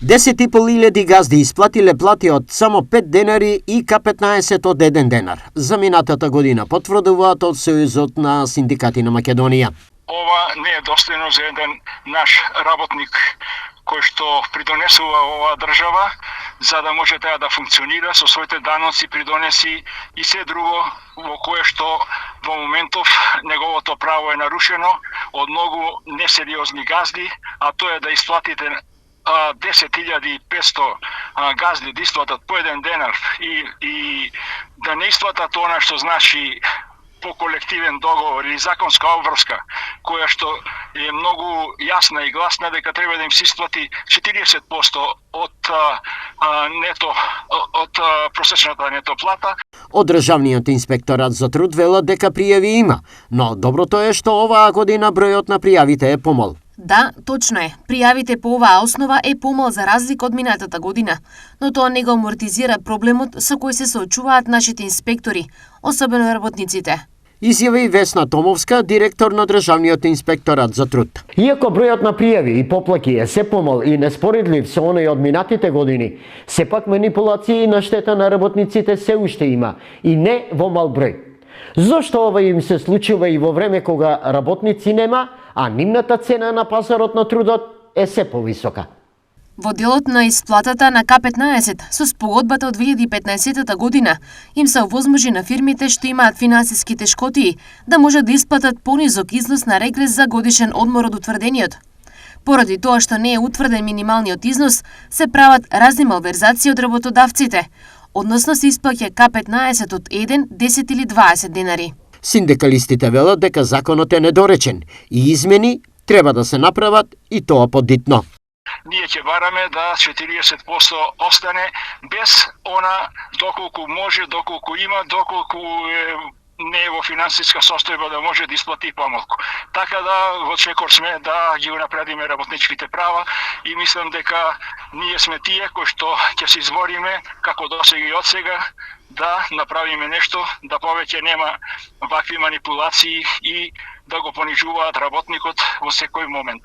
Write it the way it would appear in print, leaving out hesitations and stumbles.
10.500 газди исплатиле плати од само 5 денари и К15 од 1 денар. За минатата година потврдуваат од Сојузот на синдикати на Македонија. Ова не е достојно за еден наш работник кој што придонесува оваа држава, за да може таа да функционира со своите даноци, придонеси и се друго во кое што во моментов неговото право е нарушено од многу несериозни газди, а тоа е да исплатите 10.500 газди да исплатат по 1 денар и да не исплатат она што значи по колективен договор или законска обврска, која што е многу јасна и гласна дека треба да им се исплати 40% од просечната нето плата. Од Државниот инспекторат за труд велат дека пријави има, но доброто е што оваа година бројот на пријавите е помал. Да, точно е. Пријавите по оваа основа е помал за разлика од минатата година, но тоа не го амортизира проблемот со кој се соочуваат нашите инспектори, особено работниците. Изјави Весна Томовска, директор на Државниот инспекторат за труд. Иако бројот на пријави и поплаки е се помал и неспоредлив со оној од минатите години, сепак манипулации на штета на работниците се уште има и не во мал број. Зошто ова им се случува и во време кога работници нема, а нивната цена на пазарот на трудот е се повисока? Во делот на исплатата на К15 со спогодбата од 2015 година им се овозможи на фирмите што имаат финансиски тешкотии да можат да исплатат понизок износ на регрес за годишен одмор од утврдениот. Поради тоа што не е утврден минималниот износ, се прават разни малверзации од работодавците, односно се исплаќа К15 од 1, 10 или 20 денари. Синдикалистите велат дека законот е недоречен и измени треба да се направат и тоа подитно. Ние ќе бараме да 40% остане без она доколку може, доколку има, доколку не е во финансиска состојба да може да исплати помалку. Така да во чекор сме да ги унапредиме работничките права и мислам дека ние сме тие кои што ќе се избориме како досега и одсега да направиме нешто да повеќе нема вакви манипулации и да го понижуваат работникот во секој момент.